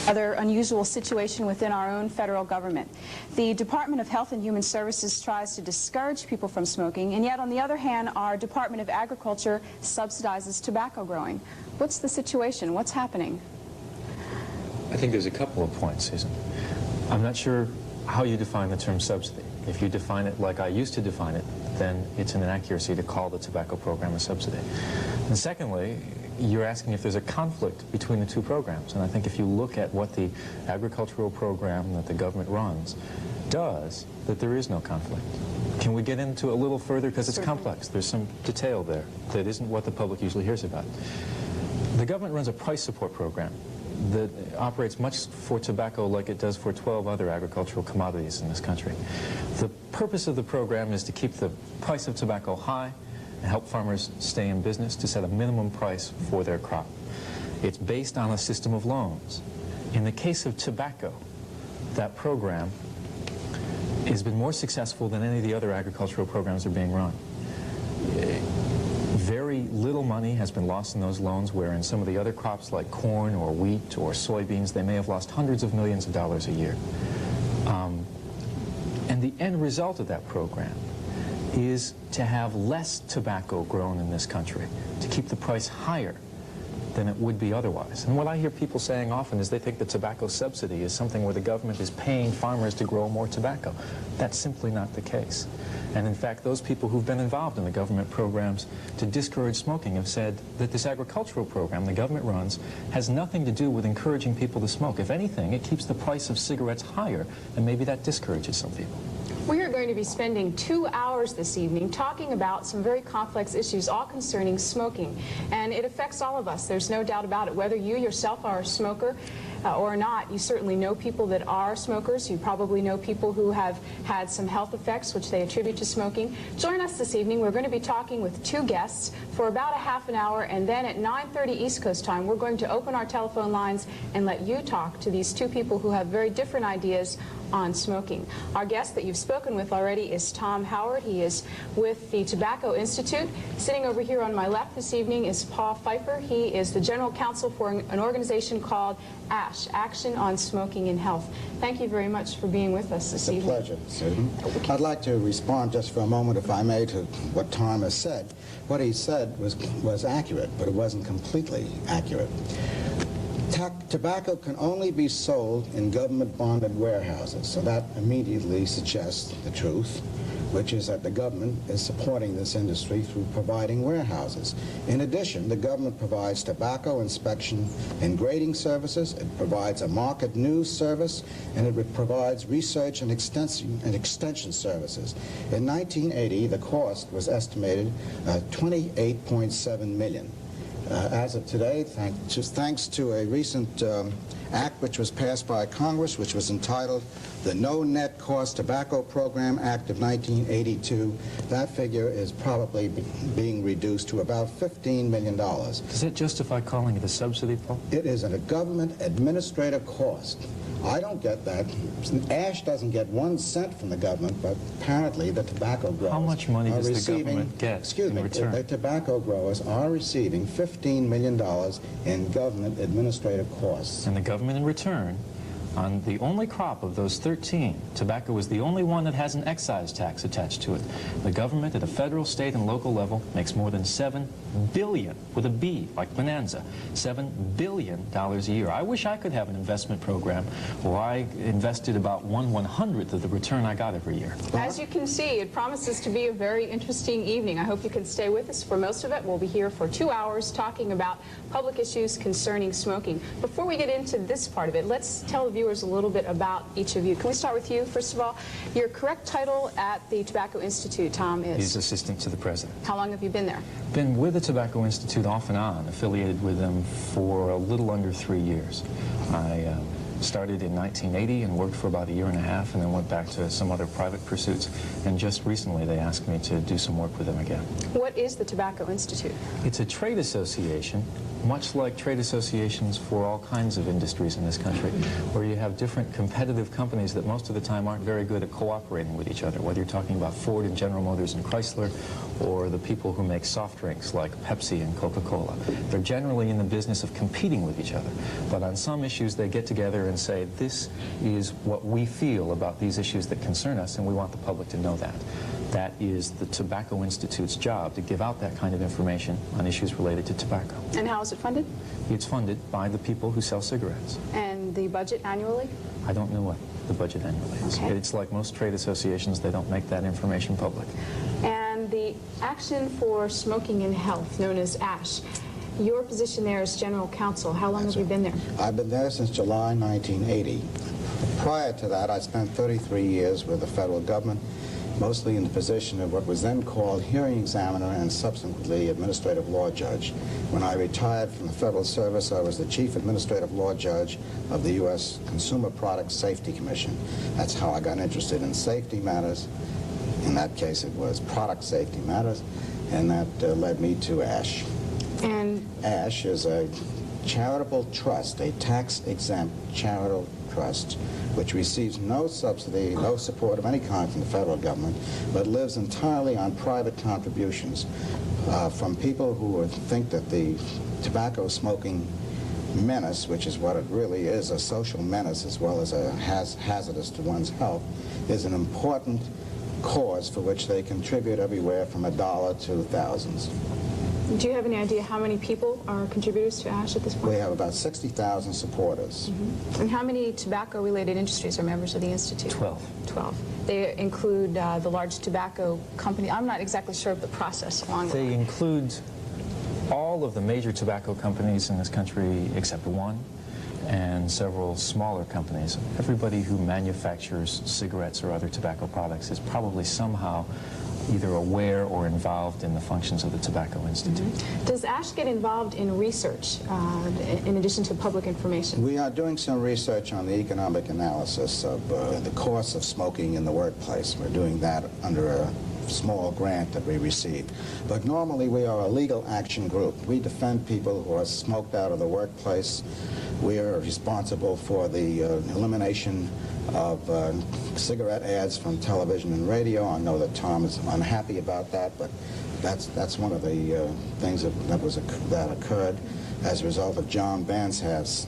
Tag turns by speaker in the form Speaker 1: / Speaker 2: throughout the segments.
Speaker 1: Other unusual situation within our own federal government. The Department of Health and Human Services tries to discourage people from smoking, and yet on the other hand, our Department of Agriculture subsidizes tobacco growing. What's the situation? What's happening?
Speaker 2: I think there's a couple of points, Susan. I'm not sure how you define the term subsidy. If you define it like I used to define it, then it's an inaccuracy to call the tobacco program a subsidy. And secondly, you're asking if there's a conflict between the two programs. And I think if you look at what the agricultural program that the government runs does, that there is no conflict. Can we get into it a little further? Because it's complex. There's some detail there that isn't what the public usually hears about. The government runs a price support program that operates much for tobacco like it does for 12 other agricultural commodities in this country. The purpose of the program is to keep the price of tobacco high and help farmers stay in business, to set a minimum price for their crop. It's based on a system of loans. In the case of tobacco, that program has been more successful than any of the other agricultural programs that are being run. Very little money has been lost in those loans, where in some of the other crops like corn or wheat or soybeans, they may have lost hundreds of millions of dollars a year. And the end result of that program is to have less tobacco grown in this country, to keep the price higher than it would be otherwise. And what I hear people saying often is they think the tobacco subsidy is something where the government is paying farmers to grow more tobacco. That's simply not the case. And in fact, those people who've been involved in the government programs to discourage smoking have said that this agricultural program the government runs has nothing to do with encouraging people to smoke. If anything, it keeps the price of cigarettes higher, and maybe that discourages some people.
Speaker 1: We are going to be spending 2 hours this evening talking about some very complex issues, all concerning smoking. And it affects all of us. There's no doubt about it. Whether you yourself are a smoker or not, you certainly know people that are smokers. You probably know people who have had some health effects which they attribute to smoking. Join us this evening. We're going to be talking with two guests for about a half an hour, and then at 9:30 East Coast time, we're going to open our telephone lines and let you talk to these two people who have very different ideas on smoking. Our guest that you've spoken with already is Tom Howard. He is with the Tobacco Institute. Sitting over here on my left this evening is Paul Pfeiffer. He is the general counsel for an organization called ASH, Action on Smoking and Health. Thank you very much for being with us this evening.
Speaker 3: It's a pleasure, Susan. I'd like to respond just for a moment, if I may, to what Tom has said. What he said was accurate, but it wasn't completely accurate. Tobacco can only be sold in government-bonded warehouses, so that immediately suggests the truth, which is that the government is supporting this industry through providing warehouses. In addition, the government provides tobacco inspection and grading services, it provides a market news service, and it provides research and extension services. In 1980, the cost was estimated at $28.7 million. As of today, thanks to a recent act which was passed by Congress, which was entitled the No Net Cost Tobacco Program Act of 1982, that figure is probably being reduced to about $15 million.
Speaker 2: Does it justify calling it a subsidy, Paul?
Speaker 3: It is a government administrative cost. I don't get that. ASH doesn't get 1 cent from the government, but apparently the tobacco growers
Speaker 2: How much money does the government get in return?
Speaker 3: The tobacco growers are receiving $15 million in government administrative costs.
Speaker 2: And the government in return, on the only crop of those 13, tobacco is the only one that has an excise tax attached to it. The government at a federal, state, and local level makes more than $7 billion, with a B, like Bonanza, $7 billion a year. I wish I could have an investment program where I invested about 1/100th of the return I got every year.
Speaker 1: As you can see, it promises to be a very interesting evening. I hope you can stay with us for most of it. We'll be here for 2 hours talking about public issues concerning smoking. Before we get into this part of it, let's tell the viewers a little bit about each of you. Can we start with you, first of all? Your correct title at the Tobacco Institute, Tom, is?
Speaker 2: He's assistant to the president.
Speaker 1: How long have you been there?
Speaker 2: Been with the Tobacco Institute off and on, affiliated with them for a little under 3 years. I started in 1980 and worked for about 1.5 years, and then went back to some other private pursuits. And just recently they asked me to do some work with them again.
Speaker 1: What is the Tobacco Institute?
Speaker 2: It's a trade association much like trade associations for all kinds of industries in this country, where you have different competitive companies that most of the time aren't very good at cooperating with each other, whether you're talking about Ford and General Motors and Chrysler, or the people who make soft drinks like Pepsi and Coca-Cola. They're generally in the business of competing with each other, but on some issues they get together and say, this is what we feel about these issues that concern us, and we want the public to know that. That is the Tobacco Institute's job, to give out that kind of information on issues related to tobacco.
Speaker 1: And how is it funded?
Speaker 2: It's funded by the people who sell cigarettes.
Speaker 1: And the budget annually?
Speaker 2: I don't know what the budget annually is.
Speaker 1: Okay.
Speaker 2: It's like most trade associations, they don't make that information public.
Speaker 1: And the Action for Smoking and Health, known as ASH, your position there is general counsel. How long have you been there?
Speaker 3: I've been there since July 1980. Prior to that, I spent 33 years with the federal government, mostly in the position of what was then called hearing examiner and subsequently administrative law judge. When I retired from the federal service, I was the chief administrative law judge of the U.S. Consumer Product Safety Commission. That's how I got interested in safety matters. In that case, it was product safety matters, and that led me to ASH.
Speaker 1: And
Speaker 3: ASH is a charitable trust, a tax-exempt charitable trust, which receives no subsidy, no support of any kind from the federal government, but lives entirely on private contributions from people who think that the tobacco smoking menace, which is what it really is, a social menace as well as hazardous to one's health, is an important cause for which they contribute everywhere from $1 to thousands.
Speaker 1: do you have any idea how many people are contributors to ASH at this point?
Speaker 3: We have about 60,000 supporters.
Speaker 1: And how many tobacco-related industries are members of the Institute?
Speaker 2: 12.
Speaker 1: 12. They include the large tobacco company. I'm not exactly sure of the process along the
Speaker 2: They
Speaker 1: line.
Speaker 2: include all of the major tobacco companies in this country except one, and several smaller companies. Everybody who manufactures cigarettes or other tobacco products is probably somehow either aware or involved in the functions of the Tobacco Institute.
Speaker 1: Does ASH get involved in research in addition to public information?
Speaker 3: We are doing some research on the economic analysis of the cost of smoking in the workplace. We're doing that under a small grant that we received. But normally we are a legal action group. We defend people who are smoked out of the workplace. We are responsible for the elimination of cigarette ads from television and radio. I know that Tom is unhappy about that, but that's one of the things that occurred as a result of John Vance's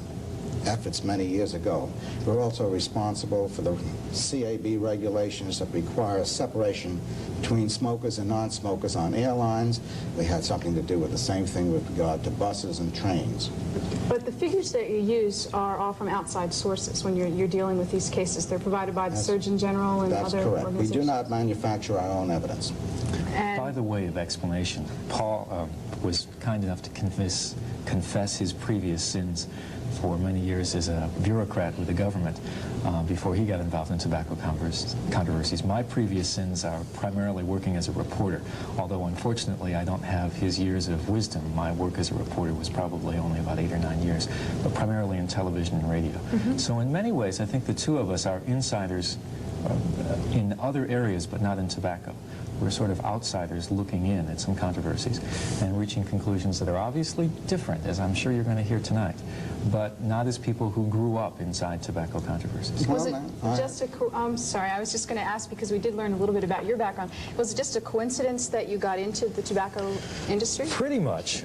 Speaker 3: efforts many years ago. We're also responsible for the CAB regulations that require separation between smokers and non-smokers on airlines. We had something to do with the same thing with regard to buses and trains.
Speaker 1: But the figures that you use are all from outside sources when you're dealing with these cases. They're provided by the Surgeon General and
Speaker 3: That's
Speaker 1: other
Speaker 3: correct. We
Speaker 1: organizations.
Speaker 3: do not manufacture our own evidence.
Speaker 1: And
Speaker 2: By the way of explanation, Paul was kind enough to confess his previous sins for many years as a bureaucrat with the government before he got involved in tobacco controversies. My previous sins are primarily working as a reporter, although unfortunately I don't have his years of wisdom. My work as a reporter was probably only about 8 or 9 years, but primarily in television and radio. So in many ways I think the two of us are insiders in other areas, but not in tobacco. We're sort of outsiders looking in at some controversies and reaching conclusions that are obviously different, as I'm sure you're going to hear tonight, but not as people who grew up inside tobacco controversies.
Speaker 1: was it
Speaker 3: Well,
Speaker 1: just a, I'm sorry, I was just going to ask because we did learn a little bit about your background. Was it just a coincidence that you got into the tobacco industry?
Speaker 2: Pretty much.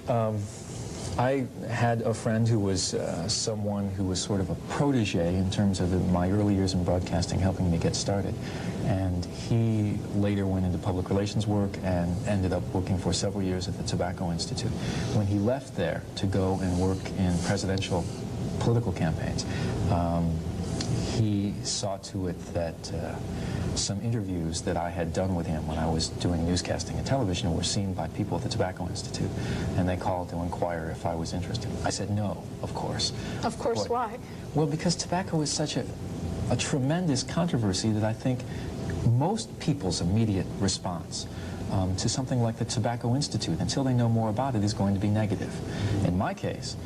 Speaker 2: I had a friend who was someone who was sort of a protege in terms of my early years in broadcasting, helping me get started. And he later went into public relations work and ended up working for several years at the Tobacco Institute. When he left there to go and work in presidential political campaigns, he saw to it that some interviews that I had done with him when I was doing newscasting and television were seen by people at the Tobacco Institute, and they called to inquire if I was interested. I said no, of course.
Speaker 1: Of course,
Speaker 2: Boy,
Speaker 1: why?
Speaker 2: Well, because tobacco is such a tremendous controversy that I think most people's immediate response to something like the Tobacco Institute, until they know more about it, is going to be negative. In my case,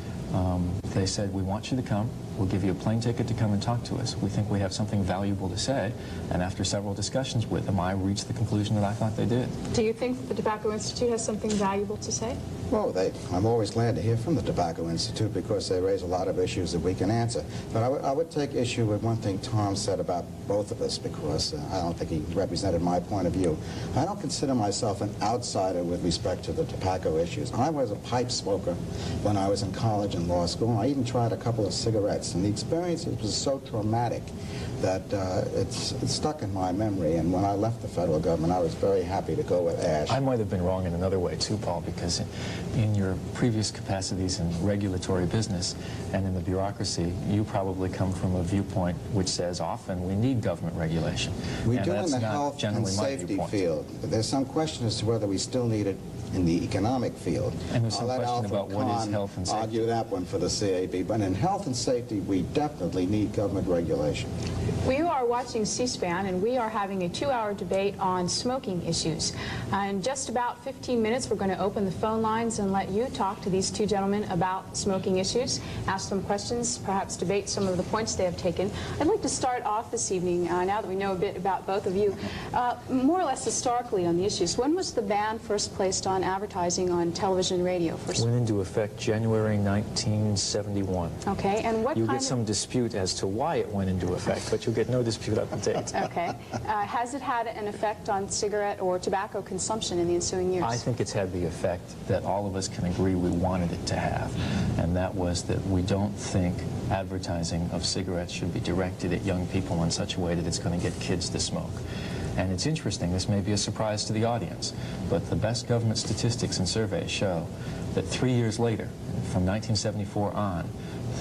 Speaker 2: they said, we want you to come, we'll give you a plane ticket to come and talk to us. We think we have something valuable to say. And after several discussions with them, I reached the conclusion that I thought they did.
Speaker 1: Do you think the Tobacco Institute has something valuable to say?
Speaker 3: Well, I'm always glad to hear from the Tobacco Institute because they raise a lot of issues that we can answer. But I would take issue with one thing Tom said about both of us because I don't think he represented my point of view. I don't consider myself an outsider with respect to the tobacco issues. I was a pipe smoker when I was in college and law school. I even tried a couple of cigarettes, and the experience was so traumatic that it's stuck in my memory. And when I left the federal government, I was very happy to go with ash.
Speaker 2: I might have been wrong in another way too, Paul, because in your previous capacities in regulatory business and in the bureaucracy, you probably come from a viewpoint which says often we need government regulation.
Speaker 3: We
Speaker 2: and
Speaker 3: do
Speaker 2: that's
Speaker 3: in the
Speaker 2: not
Speaker 3: health and
Speaker 2: generally my
Speaker 3: safety
Speaker 2: viewpoint.
Speaker 3: field. There's some question as to whether we still need it in the economic field.
Speaker 2: And there's some
Speaker 3: I'll let
Speaker 2: question
Speaker 3: Alfred
Speaker 2: about what is
Speaker 3: Kahn
Speaker 2: health and safety.
Speaker 3: argue that one for the CAB. But in health and safety, we definitely need government regulation.
Speaker 1: We are watching C-SPAN, and we are having a 2-hour debate on smoking issues. In just about 15 minutes, we're going to open the phone lines and let you talk to these two gentlemen about smoking issues, ask them questions, perhaps debate some of the points they have taken. I'd like to start off this evening, now that we know a bit about both of you, more or less historically on the issues. When was the ban first placed on advertising on television and radio?
Speaker 2: Went into effect January 1971.
Speaker 1: Okay, and what
Speaker 2: You'll
Speaker 1: kind
Speaker 2: get some dispute as to why it went into effect, but you'll get no dispute on the date.
Speaker 1: Okay. Has it had an effect on cigarette or tobacco consumption in the ensuing years?
Speaker 2: I think it's had the effect that all of us can agree we wanted it to have, and that was that we don't think advertising of cigarettes should be directed at young people in such a way that it's going to get kids to smoke. And it's interesting, this may be a surprise to the audience, but the best government statistics and surveys show that 3 years later, from 1974 on,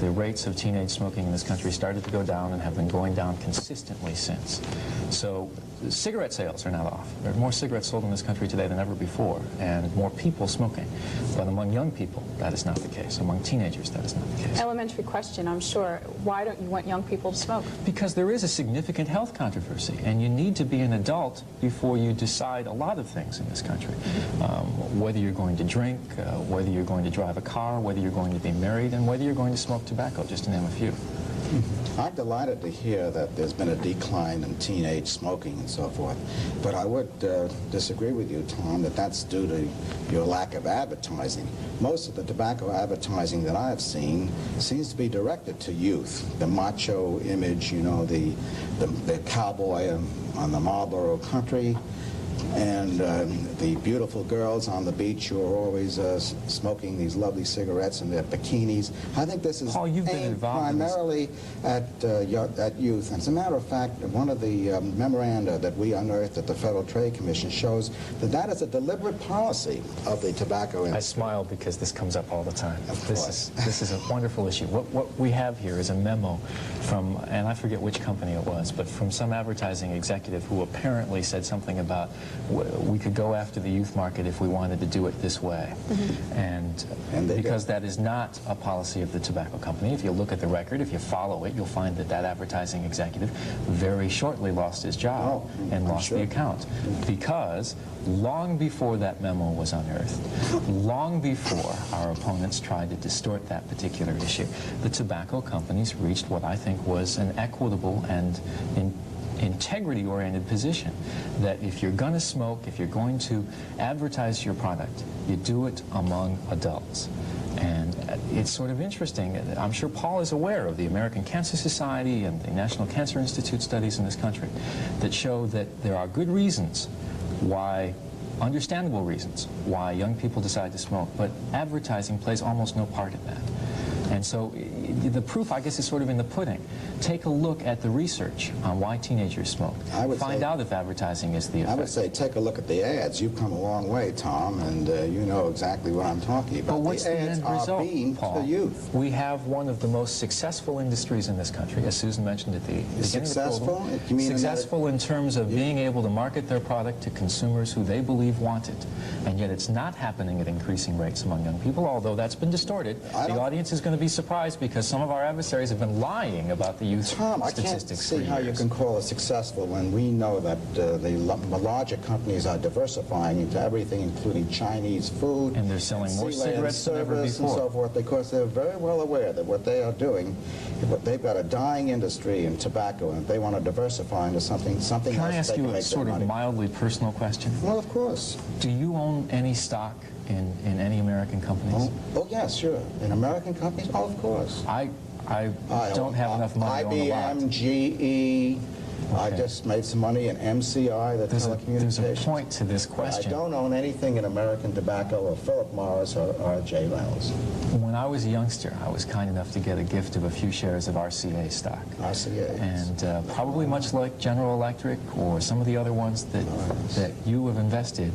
Speaker 2: the rates of teenage smoking in this country started to go down and have been going down consistently since. So cigarette sales are not off. There are more cigarettes sold in this country today than ever before, and more people smoking. But among young people, that is not the case. Among teenagers, that is not the case.
Speaker 1: Elementary question, I'm sure. Why don't you want young people to smoke?
Speaker 2: Because there is a significant health controversy, and you need to be an adult before you decide a lot of things in this country. Whether you're going to drink, whether you're going to drive a car, whether you're going to be married, and whether you're going to smoke tobacco, just to name a few.
Speaker 3: I'm delighted to hear that there's been a decline in teenage smoking and so forth, but I would disagree with you, Tom, that that's due to your lack of advertising. Most of the tobacco advertising that I have seen seems to be directed to youth. The macho image, you know, the cowboy on the Marlboro country, and the beautiful girls on the beach who are always smoking these lovely cigarettes in their bikinis. I think this is
Speaker 2: Paul, you've been
Speaker 3: aimed
Speaker 2: involved in this.
Speaker 3: primarily at youth. And as a matter of fact, one of the memoranda that we unearthed at the Federal Trade Commission shows that that is a deliberate policy of the tobacco industry.
Speaker 2: I smile because this comes up all the time.
Speaker 3: Of
Speaker 2: This
Speaker 3: course.
Speaker 2: is a wonderful issue. What we have here is a memo from, and I forget which company it was, but from some advertising executive who apparently said something about we could go after the youth market if we wanted to do it this way. And because that is not a policy of the tobacco company. If you look at the record, if you follow it, you'll find that that advertising executive very shortly lost his job and lost the account. Because long before that memo was unearthed, long before our opponents tried to distort that particular issue, the tobacco companies reached what I think was an equitable and integrity-oriented position, that if you're going to smoke, if you're going to advertise your product, you do it among adults. And it's sort of interesting. I'm sure Paul is aware of the American Cancer Society and the National Cancer Institute studies in this country that show that there are good reasons why, understandable reasons, why young people decide to smoke, but advertising plays almost no part in that. And so the proof, I guess, is sort of in the pudding. Take a look at the research on why teenagers smoke. Find out if advertising is the effect.
Speaker 3: I would say take a look at the ads. You've come a long way, Tom, and you know exactly what I'm talking about.
Speaker 2: But what's the
Speaker 3: ads
Speaker 2: end
Speaker 3: are
Speaker 2: result,
Speaker 3: being
Speaker 2: Paul?
Speaker 3: to youth.
Speaker 2: We have one of the most successful industries in this country, as Susan mentioned at the beginning
Speaker 3: Successful?
Speaker 2: of the
Speaker 3: You mean
Speaker 2: successful in terms of being able to market their product to consumers who they believe want it. And yet it's not happening at increasing rates among young people, although that's been distorted. The audience is going to be surprised because some of our adversaries have been lying about the youth
Speaker 3: Tom, I can't
Speaker 2: statistics
Speaker 3: see how you can call it successful when we know that the larger companies are diversifying into everything, including Chinese food.
Speaker 2: And they're selling more
Speaker 3: Sealand
Speaker 2: cigarettes than ever
Speaker 3: service
Speaker 2: before.
Speaker 3: and so forth, because they're very well aware that what they are doing, they've got a dying industry in tobacco, and if they want to diversify into something
Speaker 2: Can
Speaker 3: else,
Speaker 2: I ask
Speaker 3: they can
Speaker 2: you a
Speaker 3: make
Speaker 2: sort
Speaker 3: their
Speaker 2: of
Speaker 3: money.
Speaker 2: mildly personal question?
Speaker 3: Well, of course.
Speaker 2: Do you own any stock in any American companies?
Speaker 3: Oh, yes, sure. In American companies? Oh, of course.
Speaker 2: I don't have enough money to own a lot.
Speaker 3: IBM, GE. I
Speaker 2: Okay.
Speaker 3: just made some money in MCI, the
Speaker 2: There's
Speaker 3: telecommunications.
Speaker 2: a point to this question.
Speaker 3: I don't own anything in American Tobacco or Philip Morris or J. Reynolds.
Speaker 2: When I was a youngster, I was kind enough to get a gift of a few shares of RCA stock.
Speaker 3: RCA.
Speaker 2: And probably much like General Electric or some of the other ones that you have invested,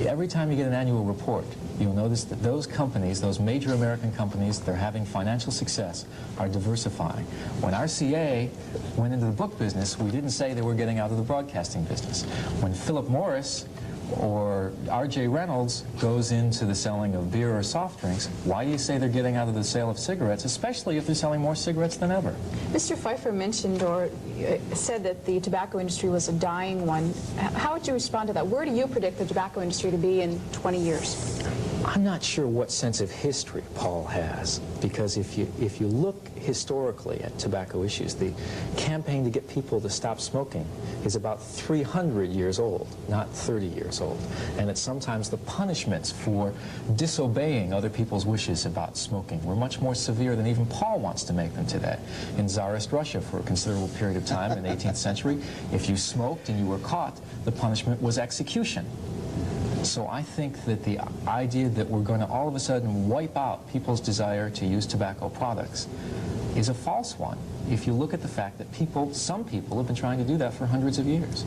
Speaker 2: every time you get an annual report, you'll notice that those companies, those major American companies that are having financial success, are diversifying. When RCA went into the book business, we didn't say they were getting out of the broadcasting business. When Philip Morris or R.J. Reynolds goes into the selling of beer or soft drinks, why do you say they're getting out of the sale of cigarettes, especially if they're selling more cigarettes than ever?
Speaker 1: Mr. Pfeiffer mentioned or said that the tobacco industry was a dying one. How would you respond to that? Where do you predict the tobacco industry to be in 20 years?
Speaker 2: I'm not sure what sense of history Paul has, because if you look historically at tobacco issues, the campaign to get people to stop smoking is about 300 years old, not 30 years old. And it's sometimes the punishments for disobeying other people's wishes about smoking were much more severe than even Paul wants to make them today. In Tsarist Russia, for a considerable period of time in the 18th century, if you smoked and you were caught, the punishment was execution. So I think that the idea that we're going to all of a sudden wipe out people's desire to use tobacco products is a false one. If you look at the fact that some people have been trying to do that for hundreds of years.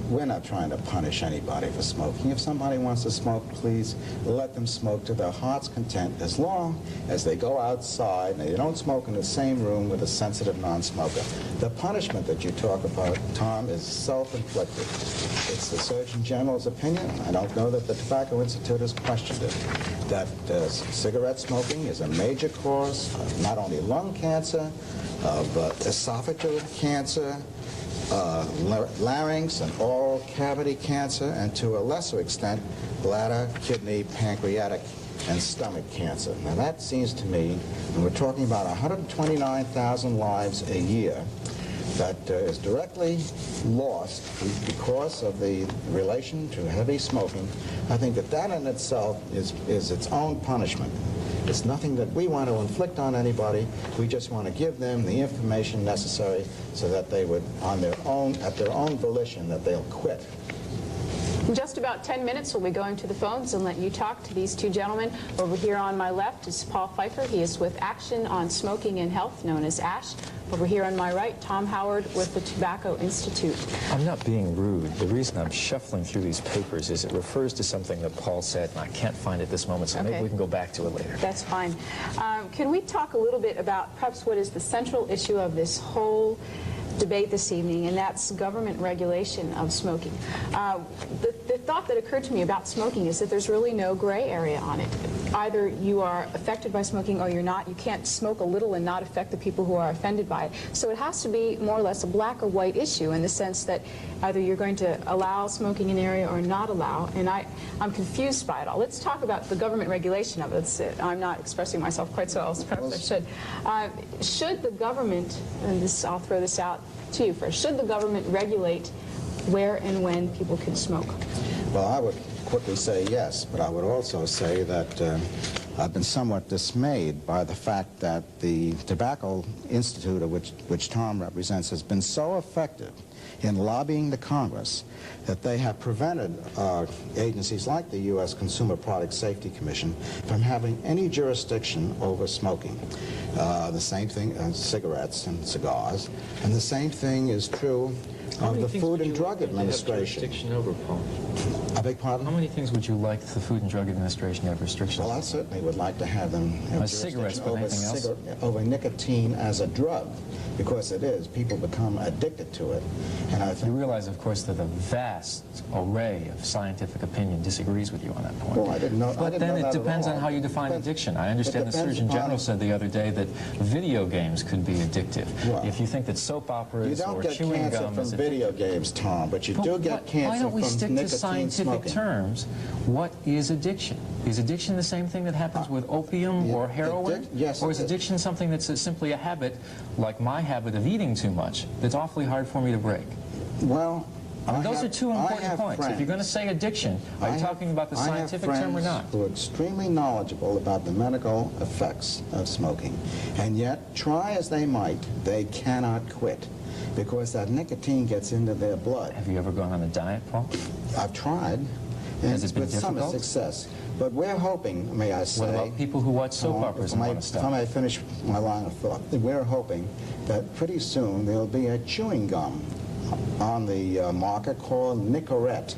Speaker 3: We're not trying to punish anybody for smoking. If somebody wants to smoke, please let them smoke to their heart's content, as long as they go outside and they don't smoke in the same room with a sensitive non-smoker. The punishment that you talk about, Tom, is self-inflicted. It's the Surgeon General's opinion. I don't know that the Tobacco Institute has questioned it, that cigarette smoking is a major cause of not only lung cancer, but esophageal cancer, larynx and oral cavity cancer, and to a lesser extent, bladder, kidney, pancreatic, and stomach cancer. Now that seems to me, and we're talking about 129,000 lives a year, that is directly lost because of the relation to heavy smoking. I think that in itself is its own punishment. It's nothing that we want to inflict on anybody. We just want to give them the information necessary so that they would, at their own volition, that they'll quit.
Speaker 1: In just about 10 minutes, we'll be going to the phones and let you talk to these two gentlemen. Over here on my left is Paul Pfeiffer. He is with Action on Smoking and Health, known as ASH. Over here on my right, Tom Howard with the Tobacco Institute.
Speaker 2: I'm not being rude. The reason I'm shuffling through these papers is it refers to something that Paul said, and I can't find it this moment, so maybe we can go back to it later.
Speaker 1: That's fine. Can we talk a little bit about perhaps what is the central issue of this whole debate this evening, and that's government regulation of smoking. The thought that occurred to me about smoking is that there's really no gray area on it. Either you are affected by smoking or you're not. You can't smoke a little and not affect the people who are offended by it. So it has to be more or less a black or white issue in the sense that either you're going to allow smoking in an area or not allow, and I'm confused by it all. Let's talk about the government regulation of it. I'm not expressing myself quite so well as perhaps I should. Should the government, and I'll throw this out to you first, should the government regulate where and when people can smoke?
Speaker 3: Well, I would quickly say yes, but I would also say that I've been somewhat dismayed by the fact that the Tobacco Institute, which Tom represents, has been so effective in lobbying the Congress that they have prevented agencies like the U.S. Consumer Product Safety Commission from having any jurisdiction over smoking. The same thing as cigarettes and cigars, and the same thing is true of the Food and Drug Administration.
Speaker 2: Over, Paul?
Speaker 3: I beg pardon?
Speaker 2: How many things would you like the Food and Drug Administration to have restrictions?
Speaker 3: Well, I certainly would like to have them have
Speaker 2: cigarettes, but
Speaker 3: over,
Speaker 2: anything else?
Speaker 3: Over nicotine as a drug, because it is. People become addicted to it. And I think
Speaker 2: you realize, of course, that a vast array of scientific opinion disagrees with you on that point.
Speaker 3: Well, I didn't know.
Speaker 2: But then it depends on how you define addiction. I understand the Surgeon General said the other day that video games could be addictive.
Speaker 3: Well,
Speaker 2: if you think that soap operas or chewing
Speaker 3: You don't get cancer
Speaker 2: gum
Speaker 3: from
Speaker 2: is
Speaker 3: video games, Tom, but you do get cancer
Speaker 2: why don't we
Speaker 3: from
Speaker 2: stick
Speaker 3: nicotine
Speaker 2: to scientific
Speaker 3: smoking.
Speaker 2: terms? What is addiction? Is addiction the same thing that happens with opium or heroin?
Speaker 3: Yes,
Speaker 2: or is addiction something that's simply a habit, like my habit of eating too much, that's awfully hard for me to break?
Speaker 3: Well,
Speaker 2: Those are two important points. If you're going to say addiction, are you talking about the scientific term or not?
Speaker 3: I have friends who are extremely knowledgeable about the medical effects of smoking, and yet, try as they might, they cannot quit because that nicotine gets into their blood.
Speaker 2: Have you ever gone on a diet, Paul?
Speaker 3: I've tried,
Speaker 2: Has it been
Speaker 3: with some
Speaker 2: difficult?
Speaker 3: success. But we're hoping, may I say...
Speaker 2: What about people who watch soap operas and want to
Speaker 3: If
Speaker 2: stop?
Speaker 3: I may finish my line of thought, we're hoping that pretty soon there'll be a chewing gum on the market called Nicorette,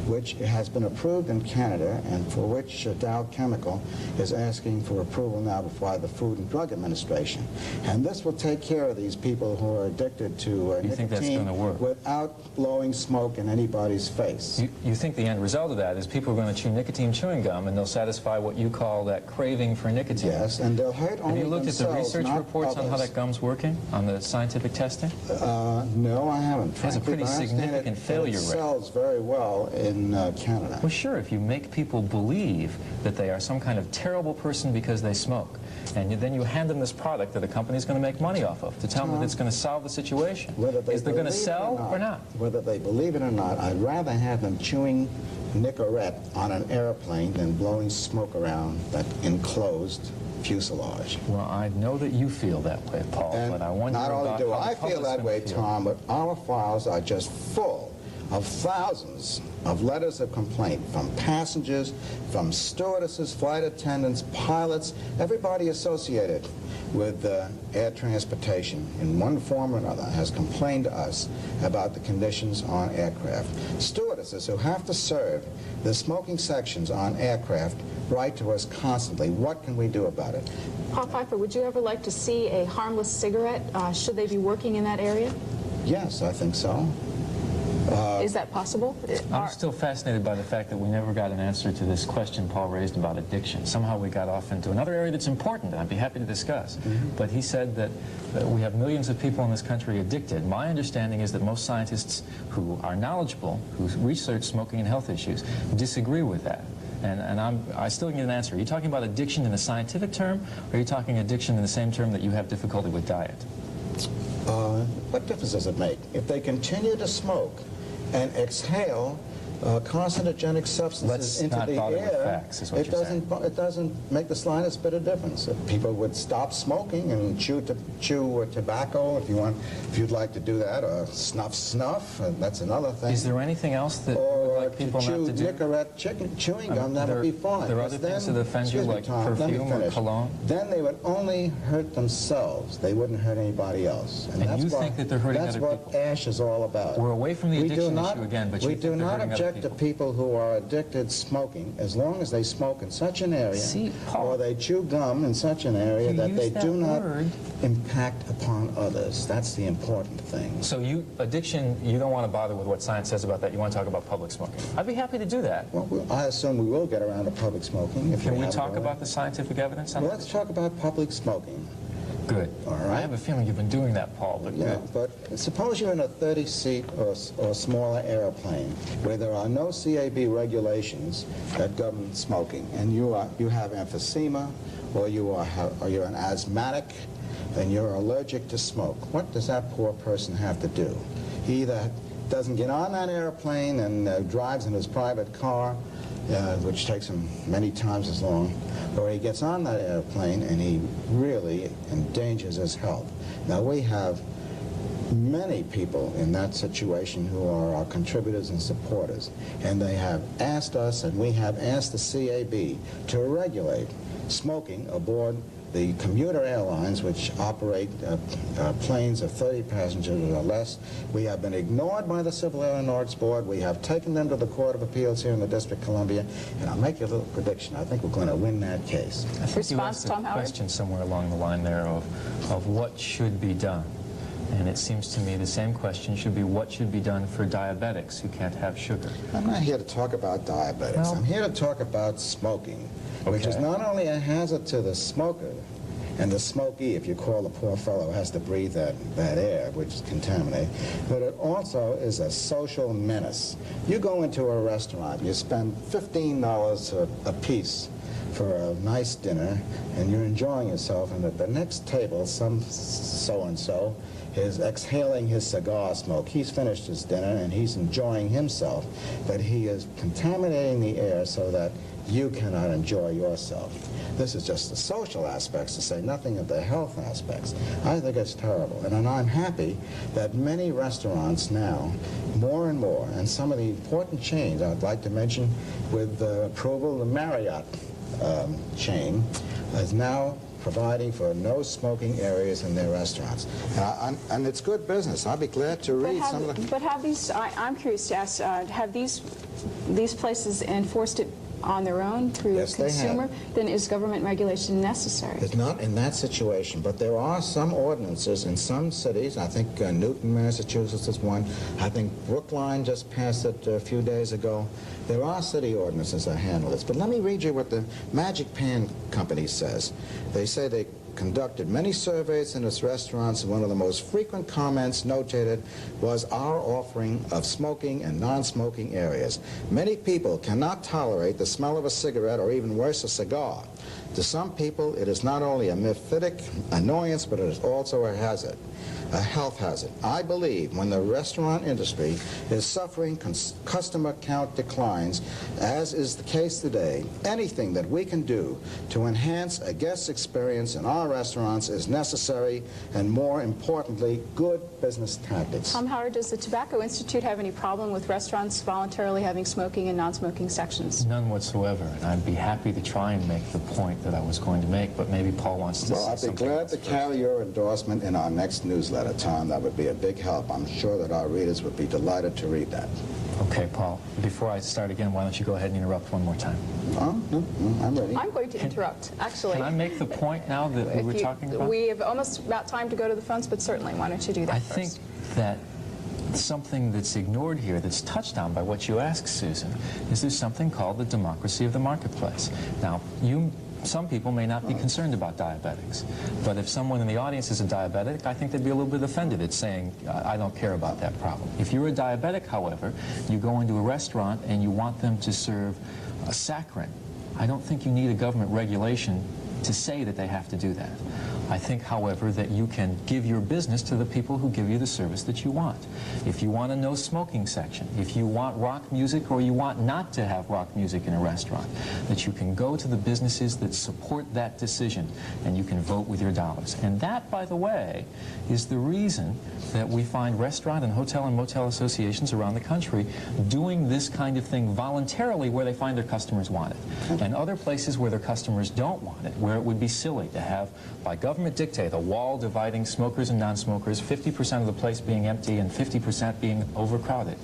Speaker 3: which has been approved in Canada and for which Dow Chemical is asking for approval now before the Food and Drug Administration. And this will take care of these people who are addicted to
Speaker 2: You think that's
Speaker 3: nicotine
Speaker 2: gonna work?
Speaker 3: without blowing smoke in anybody's face.
Speaker 2: You think the end result of that is people are going to chew nicotine chewing gum and they'll satisfy what you call that craving for nicotine?
Speaker 3: Yes, and they'll hurt only
Speaker 2: Have you looked at the
Speaker 3: themselves,
Speaker 2: research
Speaker 3: not
Speaker 2: reports on how
Speaker 3: others.
Speaker 2: that gum's working, on the scientific testing?
Speaker 3: No, I haven't.
Speaker 2: It has a
Speaker 3: frankly,
Speaker 2: pretty
Speaker 3: but I understand
Speaker 2: significant failure
Speaker 3: it
Speaker 2: rate.
Speaker 3: sells very well in Canada.
Speaker 2: Well, sure, if you make people believe that they are some kind of terrible person because they smoke, and then you hand them this product that a company's going to make money off of to tell them that it's going to solve the situation.
Speaker 3: Whether they
Speaker 2: Is they going to
Speaker 3: believe it
Speaker 2: sell or not?
Speaker 3: Whether they believe it or not, I'd rather have them chewing Nicorette on an airplane than blowing smoke around that enclosed fuselage.
Speaker 2: Well, I know that you feel that way, Paul,
Speaker 3: And
Speaker 2: but I wonder
Speaker 3: not only
Speaker 2: about
Speaker 3: do
Speaker 2: how
Speaker 3: I
Speaker 2: the
Speaker 3: feel
Speaker 2: public's
Speaker 3: that
Speaker 2: gonna
Speaker 3: way,
Speaker 2: feel.
Speaker 3: Tom, but our files are just full of thousands of letters of complaint from passengers, from stewardesses, flight attendants, pilots, everybody associated with air transportation in one form or another has complained to us about the conditions on aircraft. Stewardesses who have to serve the smoking sections on aircraft write to us constantly. What can we do about it?
Speaker 1: Paul Pfeiffer, would you ever like to see a harmless cigarette? Should they be working in that area?
Speaker 3: Yes, I think so.
Speaker 1: Is that possible?
Speaker 2: I'm still fascinated by the fact that we never got an answer to this question Paul raised about addiction. Somehow we got off into another area that's important, and I'd be happy to discuss. But he said that we have millions of people in this country addicted. My understanding is that most scientists who are knowledgeable, who research smoking and health issues, disagree with that. And I still didn't get an answer. Are you talking about addiction in a scientific term, or are you talking addiction in the same term that you have difficulty with diet?
Speaker 3: What difference does it make? If they continue to smoke and exhale carcinogenic substances
Speaker 2: Let's
Speaker 3: into
Speaker 2: not
Speaker 3: the
Speaker 2: bother with
Speaker 3: air,
Speaker 2: facts, is what
Speaker 3: it
Speaker 2: you're saying.
Speaker 3: it doesn't make the slightest bit of difference. If people would stop smoking and chew tobacco, if you'd like to do that, or snuff, that's another thing.
Speaker 2: Is there anything else that you
Speaker 3: Or
Speaker 2: would like people
Speaker 3: to chew
Speaker 2: not to do?
Speaker 3: Nicorette chewing gum, that would be fine.
Speaker 2: There are
Speaker 3: Because
Speaker 2: other things
Speaker 3: then-
Speaker 2: that offend you,
Speaker 3: excuse me,
Speaker 2: like
Speaker 3: Tom, let me
Speaker 2: perfume or
Speaker 3: finish.
Speaker 2: cologne?
Speaker 3: Then they would only hurt themselves. They wouldn't hurt anybody else.
Speaker 2: And you think that they're hurting
Speaker 3: that's
Speaker 2: other
Speaker 3: what
Speaker 2: people?
Speaker 3: ASH is all about.
Speaker 2: We're away from the
Speaker 3: We do
Speaker 2: addiction
Speaker 3: not-
Speaker 2: issue again, but you
Speaker 3: we
Speaker 2: think
Speaker 3: do
Speaker 2: they're
Speaker 3: not
Speaker 2: hurting other
Speaker 3: object to people who are addicted smoking as long as they smoke in such an area,
Speaker 2: See, Paul,
Speaker 3: or they chew gum in such an area
Speaker 2: you
Speaker 3: that
Speaker 2: use
Speaker 3: they
Speaker 2: that
Speaker 3: do not
Speaker 2: word.
Speaker 3: impact upon others. That's the important thing.
Speaker 2: So addiction, you don't want to bother with what science says about that. You want to talk about public smoking. I'd be happy to do that.
Speaker 3: Well, I assume we will get around to public smoking. If
Speaker 2: Can we
Speaker 3: haven't
Speaker 2: talk
Speaker 3: already.
Speaker 2: about the scientific evidence on
Speaker 3: Well,
Speaker 2: that?
Speaker 3: let's talk about public smoking.
Speaker 2: Good.
Speaker 3: All
Speaker 2: I
Speaker 3: right.
Speaker 2: have a feeling you've been doing that, Paul, but
Speaker 3: Yeah,
Speaker 2: good.
Speaker 3: but suppose you're in a 30-seat or smaller airplane where there are no CAB regulations that govern smoking, and you have emphysema, or you're an asthmatic, and you're allergic to smoke. What does that poor person have to do? He either doesn't get on that airplane and drives in his private car, which takes him many times as long, or he gets on that airplane and he really endangers his health. Now, we have many people in that situation who are our contributors and supporters, and they have asked us, and we have asked the CAB to regulate smoking aboard the commuter airlines, which operate planes of 30 passengers or less. We have been ignored by the Civil Aeronautics Board. We have taken them to the Court of Appeals here in the District of Columbia, and I'll make you a little prediction. I think we're going to win that case.
Speaker 2: I think you
Speaker 1: Response,
Speaker 2: asked a
Speaker 1: Tom Howard?
Speaker 2: question somewhere along the line there of what should be done. And it seems to me the same question should be what should be done for diabetics who can't have sugar.
Speaker 3: I'm not here to talk about diabetics.
Speaker 2: Well-
Speaker 3: I'm here to talk about smoking, which is
Speaker 2: Okay.
Speaker 3: not only a hazard to the smoker, and the smokey, if you call the poor fellow, has to breathe that air, which is contaminated, but it also is a social menace. You go into a restaurant, you spend $15 a piece for a nice dinner, and you're enjoying yourself, and at the next table, some so-and-so is exhaling his cigar smoke. He's finished his dinner and he's enjoying himself, but he is contaminating the air so that you cannot enjoy yourself. This is just the social aspects, to say nothing of the health aspects. I think it's terrible. And I'm happy that many restaurants now, more and more, and some of the important chains, I'd like to mention with approval, the Marriott chain is now providing for no smoking areas in their restaurants. And it's good business. I'll be glad to read some of the...
Speaker 1: But have these, I'm curious to ask, have these places enforced it on their own through
Speaker 3: Yes,
Speaker 1: consumer? Then is government regulation necessary?
Speaker 3: It's not in that situation, but there are some ordinances in some cities. I think Newton, Massachusetts is one. I think Brookline just passed it a few days ago. There are city ordinances that handle this. But let me read you what the Magic Pan Company says. They say they conducted many surveys in its restaurants, and one of the most frequent comments notated was our offering of smoking and non-smoking areas. Many people cannot tolerate the smell of a cigarette, or even worse, a cigar. To some people, it is not only a mephitic annoyance, but it is also a hazard, a health hazard. I believe when the restaurant industry is suffering customer count declines, as is the case today, anything that we can do to enhance a guest experience in our restaurants is necessary, and more importantly, good business tactics.
Speaker 1: Tom Howard, does the Tobacco Institute have any problem with restaurants voluntarily having smoking and non-smoking sections?
Speaker 2: None whatsoever, and I'd be happy to try and make the point that I was going to make, but maybe Paul wants to say something.
Speaker 3: Well, I'd be glad to carry your endorsement in our next newsletter, Tom. That would be a big help. I'm sure that our readers would be delighted to read that.
Speaker 2: Okay, Paul, before I start again, why don't you go ahead and interrupt one more time?
Speaker 3: Oh, no, I'm ready.
Speaker 1: I'm going to interrupt, actually.
Speaker 2: Can I make the point now that we were talking about?
Speaker 1: We have almost about time to go to the phones, but certainly, why don't you do that
Speaker 2: I
Speaker 1: first?
Speaker 2: think that something that's ignored here, that's touched on by what you asked, Susan, is there's something called the democracy of the marketplace. Now, some people may not be concerned about diabetics, but if someone in the audience is a diabetic, I think they'd be a little bit offended at saying, I don't care about that problem. If you're a diabetic, however, you go into a restaurant and you want them to serve a saccharin, I don't think you need a government regulation to say that they have to do that. I think, however, that you can give your business to the people who give you the service that you want. If you want a no smoking section, if you want rock music or you want not to have rock music in a restaurant, that you can go to the businesses that support that decision and you can vote with your dollars. And that, by the way, is the reason that we find restaurant and hotel and motel associations around the country doing this kind of thing voluntarily where they find their customers want it. And other places where their customers don't want it, where it would be silly to have, by government dictate, a wall dividing smokers and non-smokers, 50% of the place being empty and 50% being overcrowded,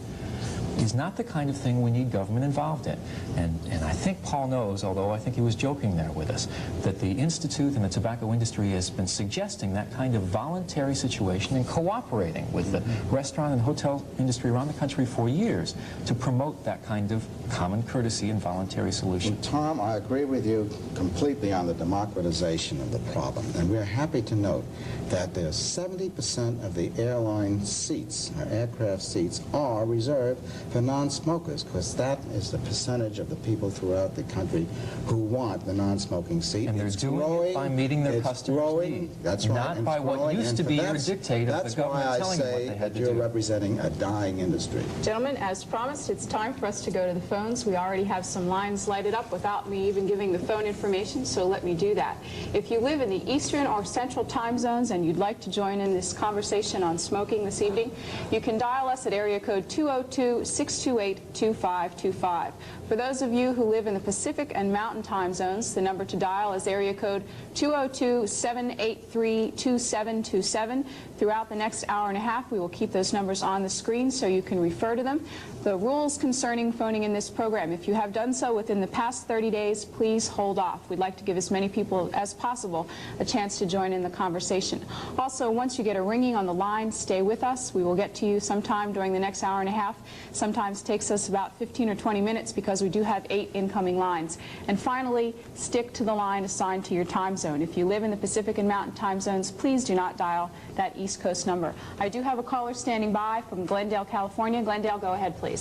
Speaker 2: is not the kind of thing we need government involved in. And I think Paul knows, although I think he was joking there with us, that the Institute and the tobacco industry has been suggesting that kind of voluntary situation and cooperating with the restaurant and hotel industry around the country for years to promote that kind of common courtesy and voluntary solution.
Speaker 3: Well, Tom, I agree with you completely on the democratization of the problem, and we're happy to note that there's 70% of the airline seats, or aircraft seats, are reserved for non-smokers, because that is the percentage of the people throughout the country who want the non-smoking seat.
Speaker 2: And they're doing it by meeting their customers' needs.
Speaker 3: That's right.
Speaker 2: Not by what used to be your dictate of the government telling them what they had to do.
Speaker 3: That's why I say that you're representing a dying industry.
Speaker 1: Gentlemen, as promised, it's time for us to go to the phones. We already have some lines lighted up without me even giving the phone information, so let me do that. If you live in the Eastern or Central time zones and you'd like to join in this conversation on smoking this evening, you can dial us at area code 202-628-2525. For those of you who live in the Pacific and Mountain time zones, the number to dial is area code 202-783-2727. Throughout the next hour and a half, we will keep those numbers on the screen so you can refer to them. The rules concerning phoning in this program: if you have done so within the past 30 days, please hold off. We'd like to give as many people as possible a chance to join in the conversation. Also, once you get a ringing on the line, stay with us. We will get to you sometime during the next hour and a half. Sometimes takes us about 15 or 20 minutes because we do have 8 incoming lines. And finally, stick to the line assigned to your time zone. If you live in the Pacific and Mountain time zones, please do not dial that East Coast number. I do have a caller standing by from Glendale, California. Glendale, go ahead, please.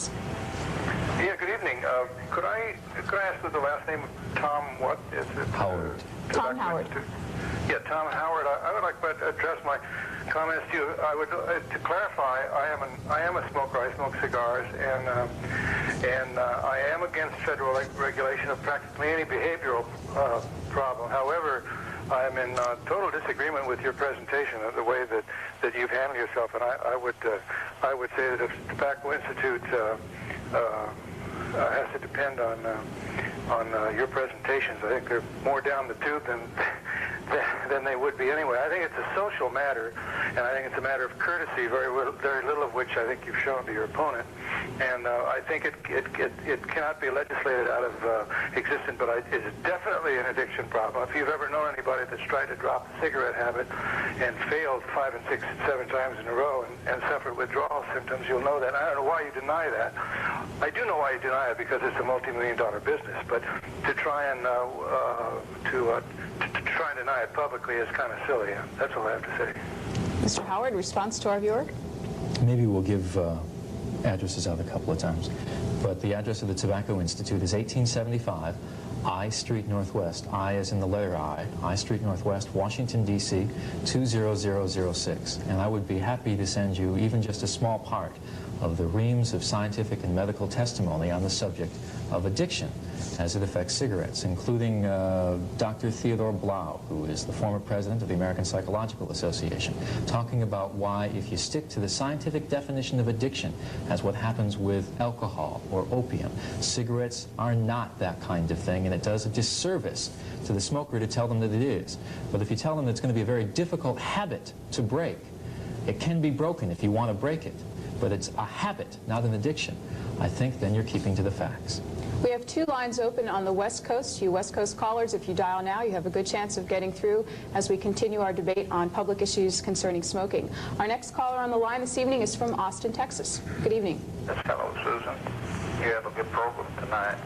Speaker 4: Yeah, good evening. Could I ask for the last name of Tom what? Is it?
Speaker 2: Howard.
Speaker 1: Tom Howard.
Speaker 4: Yeah, Tom Howard. I would like to address my comments to you. I would to clarify. I am a smoker. I smoke cigars, and I am against federal regulation of practically any behavioral problem. However, I am in total disagreement with your presentation of the way that you've handled yourself, and I would say that if Tobacco Institute has to depend on your presentations, I think they're more down the tube than they would be anyway. I think it's a social matter, and I think it's a matter of courtesy, very little of which I think you've shown to your opponent. And I think it cannot be legislated out of existence, but it's definitely an addiction problem. If you've ever known anybody that's tried to drop the cigarette habit and failed 5 and 6 and 7 times in a row and suffered withdrawal symptoms, you'll know that. I don't know why you deny that. I do know why you deny it, because it's a multi-million-dollar business, but to try and try and deny it publicly is kind of silly. That's all I have to say.
Speaker 1: Mr. Howard, response to our viewer?
Speaker 2: Maybe we'll give addresses out a couple of times. But the address of the Tobacco Institute is 1875 I Street Northwest. I as in the letter I Street Northwest, Washington, D.C., 20006. And I would be happy to send you even just a small part of the reams of scientific and medical testimony on the subject of addiction as it affects cigarettes, including Dr. Theodore Blau, who is the former president of the American Psychological Association, talking about why, if you stick to the scientific definition of addiction as what happens with alcohol or opium, cigarettes are not that kind of thing, and it does a disservice to the smoker to tell them that it is. But if you tell them that it's going to be a very difficult habit to break, it can be broken if you want to break it, but it's a habit, not an addiction, I think then you're keeping to the facts.
Speaker 1: We have 2 lines open on the West Coast. You West Coast callers, if you dial now, you have a good chance of getting through as we continue our debate on public issues concerning smoking. Our next caller on the line this evening is from Austin, Texas. Good evening.
Speaker 5: Yes, hello, Susan. You have a good program tonight.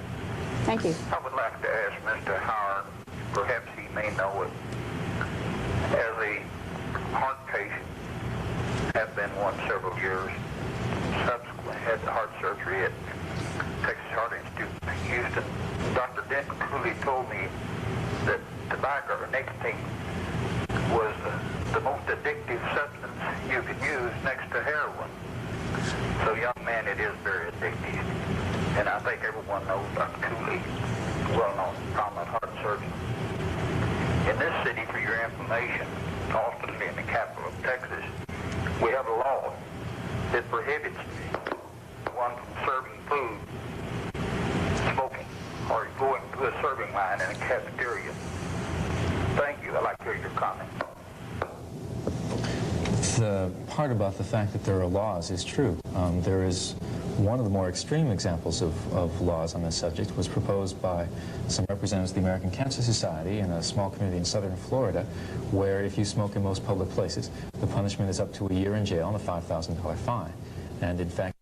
Speaker 1: Thank you.
Speaker 5: I would like to ask Mr. Howard, perhaps he may know it, as a heart patient, have been one several years, subsequently had the heart surgery at Texas Heart Institute in Houston. Dr. Denton truly told me that tobacco or nicotine was the most addictive substance you could use next to heroin. So, young man, it is very addictive. And I think everyone knows Dr. Cooley, well-known prominent heart surgeon. In this city, for your information, Austin being the capital of Texas, we have a law that prohibits one from serving food, smoking, or going to a serving line in a cafeteria. Thank you. I'd like to hear your comment.
Speaker 2: The part about the fact that there are laws is true. There is one of the more extreme examples of laws on this subject was proposed by some representatives of the American Cancer Society in a small community in southern Florida, where if you smoke in most public places, the punishment is up to a year in jail and a $5,000 fine. And in fact,